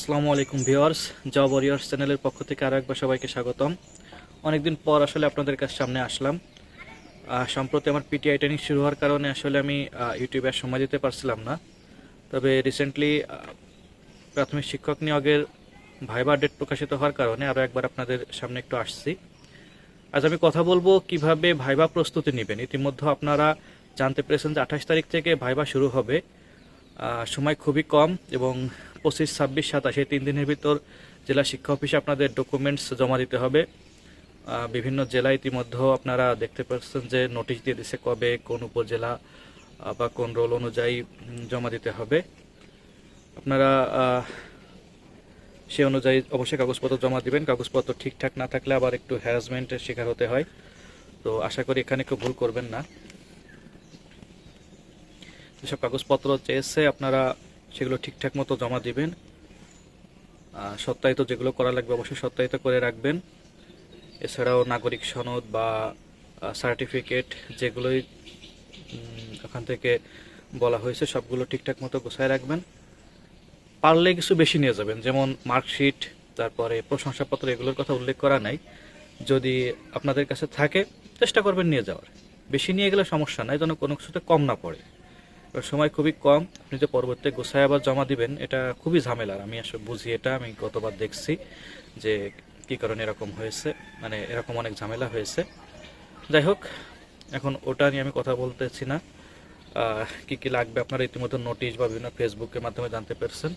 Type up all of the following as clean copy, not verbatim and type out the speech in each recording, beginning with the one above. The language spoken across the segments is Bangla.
আসসালামু আলাইকুম ভিউয়ার্স, জব ওয়ারিয়র্স চ্যানেলের পক্ষ থেকে আরও একবার সবাইকে স্বাগতম। অনেকদিন পর আসলে আপনাদের কাছে সামনে আসলাম। সম্প্রতি আমার পিটিআই ট্রেনিং শুরু হওয়ার কারণে আসলে আমি ইউটিউবে আর সময় দিতে পারছিলাম না। তবে রিসেন্টলি প্রাথমিক শিক্ষক নিয়োগের ভাইবা ডেট প্রকাশিত হওয়ার কারণে আরও একবার আপনাদের সামনে একটু আসছি। আজ আমি কথা বলবো কিভাবে ভাইবা প্রস্তুতি নেবেন। ইতিমধ্যে আপনারা জানতে পেরেছেন যে 28 তারিখ থেকে ভাইবা শুরু হবে। সময় খুবই কম এবং 25, 26, 27 এই 3 দিনের ভিতর জেলা শিক্ষা অফিসে আপনাদের ডকুমেন্টস জমা দিতে হবে। বিভিন্ন জেলা ইতিমধ্যে আপনারা দেখতে পাচ্ছেন যে নোটিশ দিয়ে দিচ্ছে কবে কোন উপজেলা বা কোন রোল অনুযায়ী জমা দিতে হবে। আপনারা সে অনুযায়ী অবশ্যই কাগজপত্র জমা দিবেন। কাগজপত্র ঠিকঠাক না থাকলে আবার একটু হ্যারাসমেন্টের শিকার হতে হয়। তো আশা করি এখানে কেউ ভুল করবেন না। যেসব কাগজপত্র চেয়েছে আপনারা সেগুলো ঠিকঠাক মতো জমা দিবেন। সত্যায়িত যেগুলো করা লাগবে অবশ্যই সত্যায়িত করে রাখবেন। এছাড়াও নাগরিক সনদ বা সার্টিফিকেট যেগুলোই ওখান থেকে বলা হয়েছে সবগুলো ঠিকঠাক মতো গোছায় রাখবেন। পারলে কিছু বেশি নিয়ে যাবেন, যেমন মার্কশিট, তারপরে প্রশংসাপত্র, এগুলোর কথা উল্লেখ করা নাই। যদি আপনাদের কাছে থাকে চেষ্টা করবেন নিয়ে যাওয়ার। বেশি নিয়ে গেলে সমস্যা নাই, যেন কোনো কিছুতে কম না পড়ে। সময় খুবই কম, আপনি যে পরবর্তী গোছায় আবার জমা দিবেন এটা খুবই ঝামেলার। আমি আসলে বুঝি এটা, আমি গতবার দেখছি যে কী কারণে এরকম হয়েছে, মানে এরকম অনেক ঝামেলা হয়েছে। যাই হোক, এখন ওটা নিয়ে আমি কথা বলতেছি না। কি কি লাগবে আপনারা ইতিমধ্যে নোটিশ বা বিভিন্ন ফেসবুকের মাধ্যমে জানতে পেরেছেন।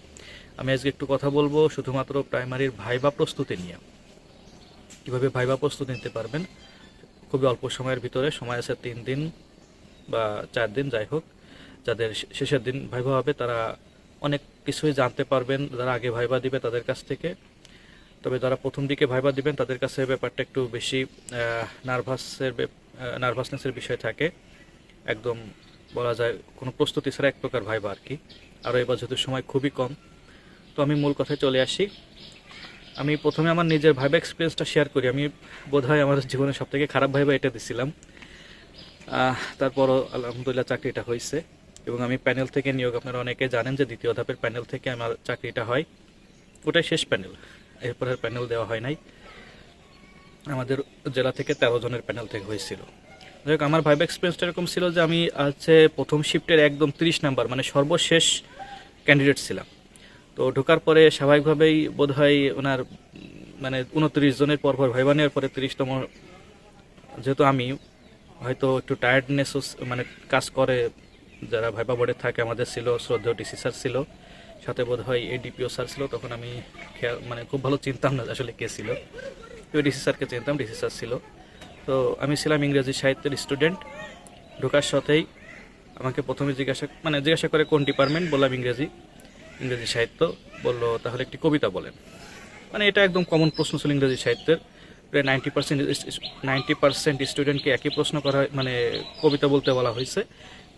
আমি আজকে একটু কথা বলবো শুধুমাত্র প্রাইমারির ভাইবা প্রস্তুতি নিয়ে। কীভাবে ভাইবা প্রস্তুতি নিতে পারবেন খুবই অল্প সময়ের ভিতরে। সময় আছে 3 দিন বা 4 দিন, যাই হোক। যাদের শেষের দিন ভাইবা হবে তারা অনেক কিছুই জানতে পারবেন, যারা আগে ভাইবা দিবে তাদের কাছ থেকে। তবে যারা প্রথম দিকে ভাইবা দিবেন তাদের কাছে ব্যাপারটা একটু বেশি নার্ভাসনেসের বিষয় থাকে। একদম বলা যায় কোনো প্রস্তুতি ছাড়া এক প্রকার ভাইবা আর কি। আর এবার যেহেতু সময় খুবই কম, তো আমি মূল কথায় চলে আসি। আমি প্রথমে আমার নিজের ভাইবা এক্সপিরিয়েন্সটা শেয়ার করি। আমি বোধহয় আমার জীবনের সবথেকে খারাপ ভাইবা এটা দিছিলাম। তারপরও আলহামদুলিল্লাহ চাকরিটা হয়েছে এবং আমি প্যানেল থেকে নিয়োগ, আপনারা অনেকে জানেন যে 2য় ধাপের প্যানেল থেকে আমার চাকরিটা হয়। ওটাই শেষ প্যানেল, এরপরের প্যানেল দেওয়া হয় নাই। আমাদের জেলা থেকে 13 জনের প্যানেল থেকে হয়েছিল। যাই হোক, আমার ভাইবা এক্সপিরিয়েন্সটা এরকম ছিল যে আমি প্রথম শিফটের একদম 30 নাম্বার, মানে সর্বশেষ ক্যান্ডিডেট ছিলাম। তো ঢোকার পরে স্বাভাবিকভাবেই বোধহয় ওনার মানে 29 জনের পরপর ভাইবা নেওয়ার পরে 30তম, যেহেতু আমি হয়তো একটু টায়ার্ডনেস মানে কাজ করে, যারা ভাইবা বোর্ডে থাকে আমাদের ছিল শ্রদ্ধেয় ডিসি স্যার ছিল, সাথে বোধহয় এডিপিও স্যার ছিল। তখন আমি মানে খুব ভালো চিনতাম না আসলে কে ছিল। তো ডিসি স্যারকে চিনতাম, ডিসি স্যার ছিল। তো আমি ছিলাম ইংরেজি সাহিত্যের স্টুডেন্ট। ঢোকার সাথেই আমাকে প্রথমে জিজ্ঞাসা করে কোন ডিপার্টমেন্ট, বললাম ইংরেজি সাহিত্য। বললো তাহলে একটি কবিতা বলেন। মানে এটা একদম কমন প্রশ্ন ছিল ইংরেজি সাহিত্যের। প্রায় 90% স্টুডেন্টকে একই প্রশ্ন করা হয়, মানে কবিতা বলতে বলা হয়েছে।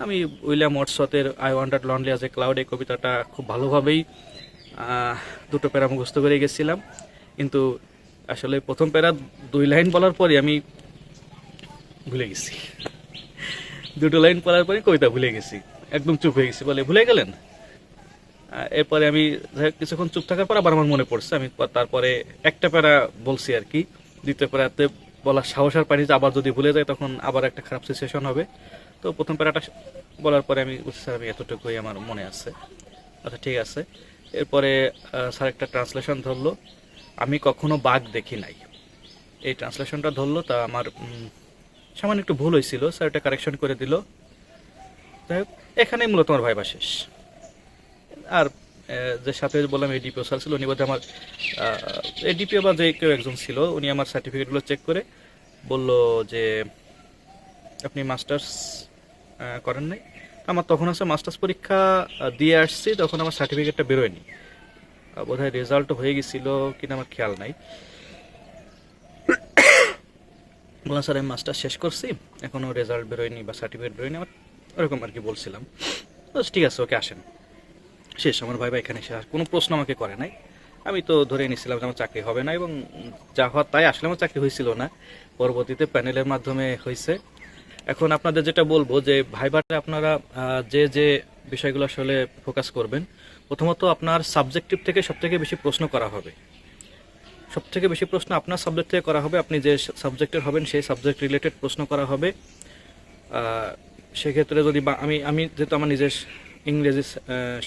আমি উইলিয়াম ওয়ার্ডসওয়ার্থের I wonder lonely as a cloud, এই কবিতাটা খুব ভালোভাবেই 2টো প্যারা মুখস্থ করে গেছিলাম। কিন্তু আসলে প্রথম প্যারা 2 লাইন বলার পরে আমি ভুলে গেছি। 2টো লাইন পড়ার পরে কবিতা ভুলে গেছি, একদম চুপ হয়ে গেছি। বলে ভুলে গেলেন? এরপরে আমি কিছুক্ষণ চুপ থাকার পর আবার আমার মনে পড়ছে। আমি তারপরে একটা প্যারা বলছি আর কি। 2য় প্যারাতে বলার সাহস আর পাইনি যে আবার যদি ভুলে যায় তখন আবার একটা খারাপ সিচুয়েশন হবে। তো প্রথম প্যারাটা বলার পরে আমি বুঝছি স্যার আমি এতটুকুই আমার মনে আছে। আচ্ছা ঠিক আছে। এরপরে স্যার একটা ট্রান্সলেশন ধরলো। আমি কখনো বাঘ দেখি নাই, এই ট্রান্সলেশনটা ধরলো। তা আমার সামান্য একটু ভুল হয়েছিল, স্যার এটা কারেকশন করে দিল। যাই হোক, এখানেই মূলত আমার ভাইবা শেষ। আর যে সাথে বললাম এডিপিও স্যার ছিল, উনি বোধহয় আমার এডিপিও বা যে কেউ একজন ছিল, উনি আমার সার্টিফিকেটগুলো চেক করে বলল যে আপনি মাস্টার্স করেন নাই। আমার তখন মাস্টার্স পরীক্ষা দিয়ে আসছি, তখন আমার সার্টিফিকেটটা বেরোয়নি। বোধহয় রেজাল্টও হয়ে গেছিলো কিনা আমার খেয়াল নাই। বললাম স্যার আমি মাস্টার্স শেষ করছি, এখনও রেজাল্ট বেরোয়নি বা সার্টিফিকেট বেরোয়নি আমার, ওরকম আর কি বলছিলাম। ঠিক আছে, ওকে আসেন। শেষ, আমার ভাইবা এখানে শেষ। আর কোনো প্রশ্ন আমাকে করে নাই। আমি তো ধরে নিয়েছিলাম যে আমার চাকরি হবে না, এবং যা হওয়ার তাই। আসলে আমার চাকরি হয়েছিল না, পরবর্তীতে প্যানেলের মাধ্যমে হয়েছে। এখন আপনাদের যেটা বলবো যে ভাইবাতে আপনারা যে বিষয়গুলো আসলে ফোকাস করবেন, প্রথমত আপনার সাবজেক্টিভ থেকে সবথেকে বেশি প্রশ্ন করা হবে, সবথেকে বেশি প্রশ্ন আপনার সাবজেক্ট থেকে করা হবে। আপনি যে সাবজেক্টের হবেন সেই সাবজেক্ট রিলেটেড প্রশ্ন করা হবে। সেক্ষেত্রে যদি আমি যেহেতু আমার নিজের ইংরেজি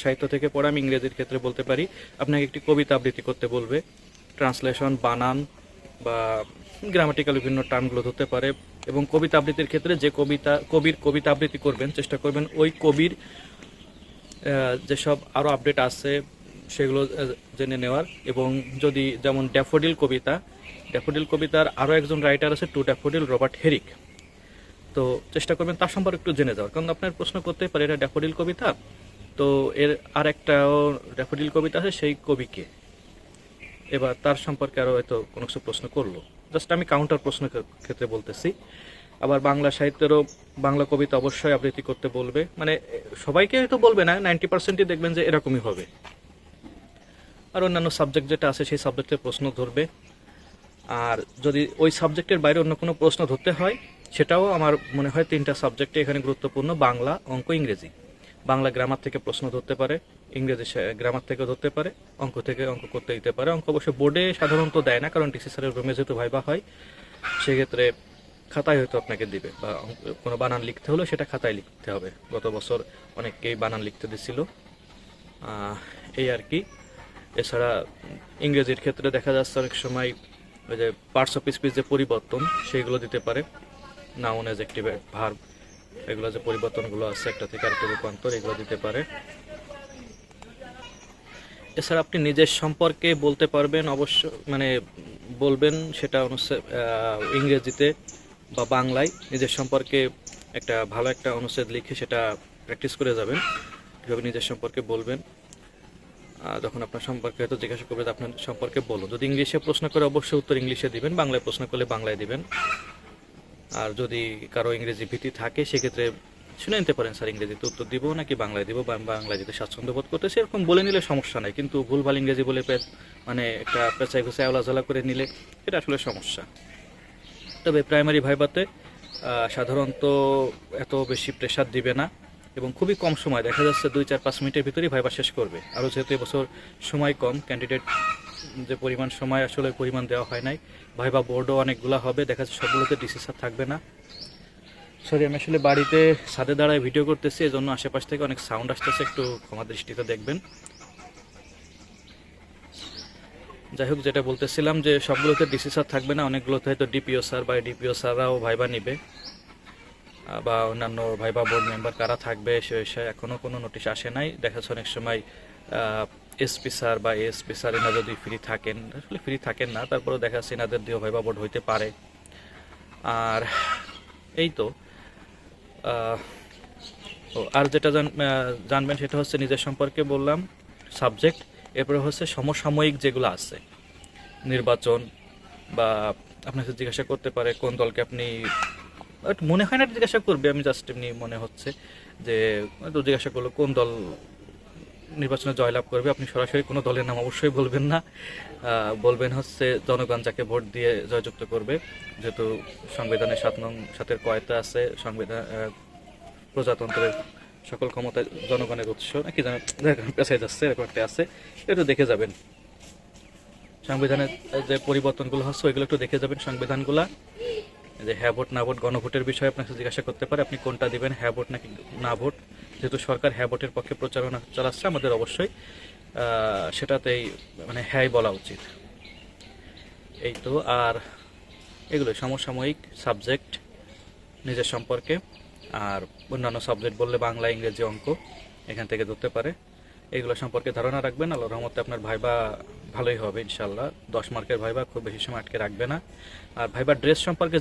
সাহিত্য থেকে পড়া, আমি ইংরেজির ক্ষেত্রে বলতে পারি আপনাকে একটি কবিতা আবৃত্তি করতে বলবে। ট্রান্সলেশন, বানান বা গ্রামাটিক্যাল বিভিন্ন টার্মগুলো ধরতে পারে। এবং কবিতা আবৃত্তির ক্ষেত্রে যে কবির কবিতা আবৃত্তি করবেন চেষ্টা করবেন ওই কবির যেসব আরও আপডেট আছে সেগুলো জেনে নেওয়ার। এবং যদি যেমন ড্যাফোডিল কবিতার আরও একজন রাইটার আছে টু ড্যাফোডিল, রবার্ট হেরিক। তো চেষ্টা করবেন তার সম্পর্কে একটু জেনে যাওয়ার, কারণ আপনার প্রশ্ন করতেই পারে এটা ড্যাফোডিল কবিতা, তো এর আর একটাও ড্যাফোডিল কবিতা আছে, সেই কবিকে, এবার তার সম্পর্কে আরও হয়তো কোনো কিছু প্রশ্ন করলো। জাস্ট আমি কাউন্টার প্রশ্নের ক্ষেত্রে বলতেছি। আবার বাংলা সাহিত্যেরও বাংলা কবিতা অবশ্যই আবৃত্তি করতে বলবে, মানে সবাইকে হয়তো বলবে না, 90%ই দেখবেন যে এরকমই হবে। আর অন্যান্য সাবজেক্ট যেটা আছে সেই সাবজেক্টের প্রশ্ন ধরবে। আর যদি ওই সাবজেক্টের বাইরে অন্য কোনো প্রশ্ন ধরতে হয় সেটাও আমার মনে হয় 3টা সাবজেক্টে এখানে গুরুত্বপূর্ণ, বাংলা, অঙ্ক, ইংরেজি। বাংলা গ্রামার থেকে প্রশ্ন ধরতে পারে, ইংরেজি গ্রামার থেকে ধরতে পারে, অঙ্ক থেকে অঙ্ক করতে দিতে পারে। অঙ্ক অবশ্য বোর্ডে সাধারণত দেয় না, কারণ ডিসি স্যারের রুমে যেহেতু ভাইবা হয় সেক্ষেত্রে খাতায় হয়তো আপনাকে দিবে, বা কোনো বানান লিখতে হলো সেটা খাতায় লিখতে হবে। গত বছর অনেককেই বানান লিখতে দিছিল, এই আর কি। এছাড়া ইংরেজির ক্ষেত্রে দেখা যাচ্ছে অনেক সময় ওই যে পার্টস অফ স্পিচ যে পরিবর্তন সেইগুলো দিতে পারে, নাউন, অ্যাডজেক্টিভ, ভার্ব, এগুলো যে পরিবর্তনগুলো আছে একটা থেকে আরেকটা রূপান্তর, এগুলো দিতে পারে। এছাড়া আপনি নিজের সম্পর্কে বলতে পারবেন, অবশ্য মানে বলবেন সেটা অনুচ্ছেদ ইংরেজিতে বা বাংলায় নিজের সম্পর্কে একটা ভালো একটা অনুচ্ছেদ লিখে সেটা প্র্যাকটিস করে যাবেন কীভাবে নিজের সম্পর্কে বলবেন। যখন আপনার সম্পর্কে হয়তো জিজ্ঞাসা করবে যে আপনার সম্পর্কে বলুন, যদি ইংলিশে প্রশ্ন করে অবশ্যই উত্তর ইংলিশে দিবেন, বাংলায় প্রশ্ন করলে বাংলায় দিবেন। আর যদি কারো ইংরেজি ভীতি থাকে সেক্ষেত্রে শুনে নিতে পারেন, স্যার ইংরেজিতে উত্তর দিব নাকি বাংলায় দিব, বা বাংলায় দিতে স্বাচ্ছন্দ্য বোধ করতেছে, এরকম বলে নিলে সমস্যা নাই। কিন্তু ভুলভাল ইংরেজি বলে মানে একটা পেঁচাই ঘুষে আওলাঝালা করে নিলে এটা আসলে সমস্যা। তবে প্রাইমারি ভাইভাতে সাধারণত এত বেশি প্রেশার দিবে না এবং খুবই কম সময়, দেখা যাচ্ছে 2-4-5 মিনিটের ভিতরেই ভাইবা শেষ করবে। আরও যেহেতু এবছর সময় কম, ক্যান্ডিডেট যে পরিমাণ সময় আসলে পরিমাণ দেওয়া হয় নাই, ভাইবা বোর্ডও অনেকগুলো হবে, দেখা যাচ্ছে সবগুলোতে ডিসি স্যার থাকবে না। সরি, আমি আসলে বাড়িতে ছাদে দাঁড়ায় ভিডিও করতেছি, এই জন্য আশেপাশ থেকে অনেক সাউন্ড আসতেছে, একটু ক্ষমা দৃষ্টিতে দেখবেন। যাই হোক, যেটা বলতেছিলাম যে সবগুলোতে ডিসি স্যার থাকবে না, অনেকগুলোতে হয়তো ডিপিও স্যার বা ডিপিও স্যাররাও ভাইবা নিবে, বা অন্যান্য ভাইবা বোর্ড মেম্বার কারা থাকবে সে বিষয়ে এখনও কোনো নোটিশ আসে নাই। দেখা যাচ্ছে অনেক সময় এসপি স্যার বা এএসপি স্যার এনারা যদি ফ্রি থাকেন, আসলে ফ্রি থাকেন না, তারপরেও দেখা যাচ্ছে এনাদের দিয়েও ভাইবা বোর্ড হইতে পারে। আর এই তো, আর যেটা জানবেন সেটা হচ্ছে নিজের সম্পর্কে বললাম, সাবজেক্ট, এরপরে হচ্ছে সমসাময়িক যেগুলো আছে, নির্বাচন, বা আপনাকে জিজ্ঞাসা করতে পারে কোন দলকে আপনি, মনে হয় না জিজ্ঞাসা করবে, আমি জাস্ট এমনি মনে হচ্ছে যে তো জিজ্ঞাসা করলো কোন দল নির্বাচনে জয়লাভ করবে, আপনি সরাসরি কোনো দলের নাম অবশ্যই বলবেন না, বলবেন হচ্ছে জনগণ যাকে ভোট দিয়ে জয়যুক্ত করবে, যেহেতু সংবিধানের 7 কয়তা আছে, সংবিধান প্রজাতন্ত্রের সকল ক্ষমতা জনগণের উৎস নাকি পেছায় যাচ্ছে, এরকম একটা আছে, একটু দেখে যাবেন। সংবিধানের যে পরিবর্তনগুলো হচ্ছে ওইগুলো একটু দেখে যাবেন, সংবিধানগুলা, যে হ্যাঁ ভোট না ভোট, গণভোটের বিষয়ে আপনাকে জিজ্ঞাসা করতে পারে আপনি কোনটা দিবেন, হ্যাঁ ভোট নাকি না ভোট। যেহেতু সরকার হ্যাঁ ভোটের পক্ষে প্রচারণা চালাচ্ছে, আমাদের অবশ্যই সেটাতেই মানে হ্যাঁই বলা উচিত। এই তো, আর এগুলো সমসাময়িক সাবজেক্ট নিজের সম্পর্কে, আর অন্যান্য সাবজেক্ট বললে বাংলা, ইংরেজি, অঙ্ক এখান থেকে ধরতে পারে। এগুলো সম্পর্কে ধারণা রাখবেন, আল্লাহর রহমতে আপনার ভাইবা ভালোই হবে ইনশাল্লাহ। 10 মার্কের ভাইবা, খুব বেশি সময় আটকে রাখবে না। আর ভাইবার ড্রেস সম্পর্কে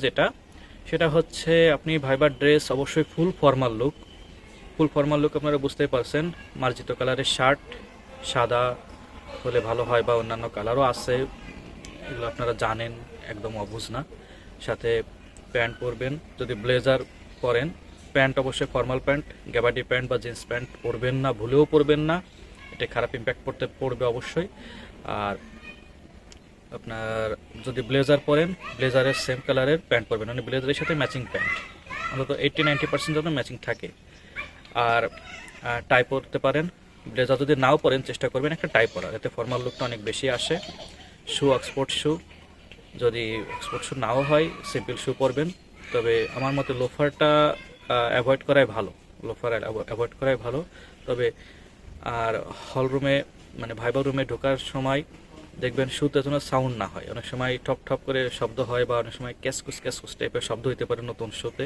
সেটা হচ্ছে আপনি ভাইবার ড্রেস অবশ্যই ফুল ফর্মাল লুক আপনারা বুঝতেই পারছেন, মার্জিত কালারের শার্ট, সাদা হলে ভালো হয়, বা অন্যান্য কালারও আছে, এগুলো আপনারা জানেন, একদম অবুঝ না। সাথে প্যান্ট পরবেন, যদি ব্লেজার পরেন, প্যান্ট অবশ্যই ফর্মাল প্যান্ট, গ্যাবার্ডি প্যান্ট বা জিন্স প্যান্ট পরবেন না, ভুলেও পরবেন না, এটা খারাপ ইম্প্যাক্ট পড়বে অবশ্যই। আর আপনার যদি ব্লেজার পরেন, ব্লেজারের সেম কালারের প্যান্ট পরবেন, মানে ব্লেজারের সাথে ম্যাচিং প্যান্ট, অন্তত 80-90% যেন ম্যাচিং থাকে। আর টাই পরতে পারেন, ব্লেজার যদি নাও পরেন চেষ্টা করবেন একটা টাই পরার, এতে ফর্মাল লুকটা অনেক বেশি আসে। শু অক্সফোর্ড শু, যদি অক্সফোর্ড শু নাও হয় সিম্পল শু পরবেন। তবে আমার মতে লোফারটা অ্যাভয়েড করাই ভালো, লোফার অ্যাভয়েড করাই ভালো। তবে আর হল রুমে মানে ভাইবা রুমে ঢোকার সময় দেখবেন শুতে যেন সাউন্ড না হয়, অনেক সময় ঠপ ঠপ করে শব্দ হয় বা অনেক সময় ক্যাসকুস টাইপের শব্দ হতে পারে নতুন শুতে,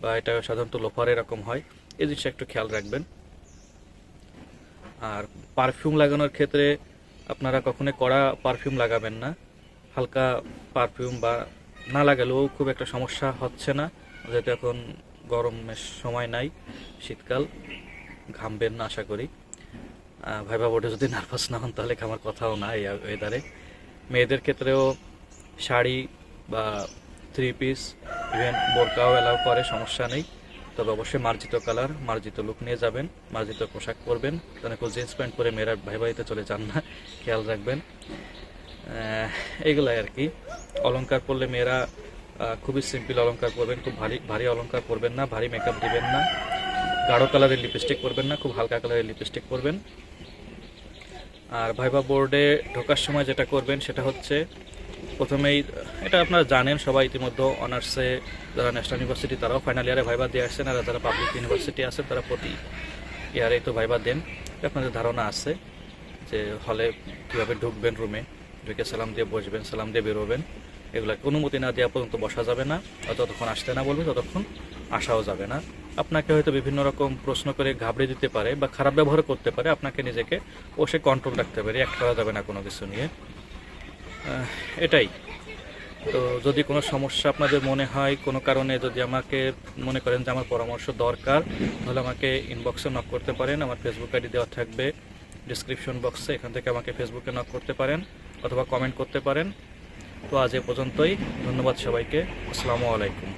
বা এটা সাধারণত লোফার এরকম হয়, এই জিনিসটা একটু খেয়াল রাখবেন। আর পারফিউম লাগানোর ক্ষেত্রে আপনারা কখনোই কড়া পারফিউম লাগাবেন না, হালকা পারফিউম বা না লাগালেও খুব একটা সমস্যা হচ্ছে না, যেহেতু এখন গরমের সময় নাই, শীতকাল, ঘামবেন না আশা করি। ভাইবা বোর্ডে যদি নার্ভাস না হন তাহলে আমার কথাও না এই ওয়েদারে। মেয়েদের ক্ষেত্রেও শাড়ি বা 3 পিস ইভেন বোরকাও অ্যালাউ করে, সমস্যা নেই। তবে অবশ্যই মার্জিত কালার, মার্জিত লুক নিয়ে যাবেন, মার্জিত পোশাক পরবেন, যেন কেউ জিন্স প্যান্ট পরে মেয়েরা ভাইবাইতে চলে যান না, খেয়াল রাখবেন। এইগুলাই আর কি। অলংকার পরলে মেয়েরা খুবই সিম্পল অলংকার পরবেন, খুব ভারী ভারী অলংকার পরবেন না, ভারী মেকআপ দিবেন না, গাঢ় কালারের লিপস্টিক পরবেন না, খুব হালকা কালারের লিপস্টিক পরবেন। আর ভাইবা বোর্ডে ঢোকার সময় যেটা করবেন সেটা হচ্ছে প্রথমেই, এটা আপনারা জানেন সবাই ইতিমধ্যে, অনার্সে যারা ন্যাশনাল ইউনিভার্সিটি তারাও ফাইনাল ইয়ারে ভাইবা দিয়ে আসছেন, আর যারা পাবলিক ইউনিভার্সিটি আছে তারা প্রতি ইয়ারেই তো ভাইবা দেন। আপনাদের ধারণা আছে যে হলে কীভাবে ঢুকবেন, রুমে ঢুকে সালাম দিয়ে বসবেন, সালাম দিয়ে বেরোবেন, এগুলোকে অনুমতি না দেওয়া পর্যন্ত বসা যাবে না, যতক্ষণ আসতে না বলবে ততক্ষণ আসাও যাবে না। আপনাকে হয়তো বিভিন্ন রকম প্রশ্ন করে ঘাবড়ে দিতে পারে বা খারাপ ব্যবহার করতে পারে, আপনাকে নিজেকে বসে কন্ট্রোল রাখতে পারে, এক করা যাবে না কোনো কিছু নিয়ে, এটাই। তো যদি কোনো সমস্যা আপনাদের মনে হয় কোনো কারণে, যদি আমাকে মনে করেন যে আমার পরামর্শ দরকার, তাহলে আমাকে ইনবক্সে নক করতে পারেন, আমার ফেসবুক আইডি দেওয়া থাকবে ডিসক্রিপশন বক্সে, এখান থেকে আমাকে ফেসবুকে নক করতে পারেন অথবা কমেন্ট করতে পারেন। তো আজ এ পর্যন্তই, ধন্যবাদ সবাইকে, আসসালামু আলাইকুম।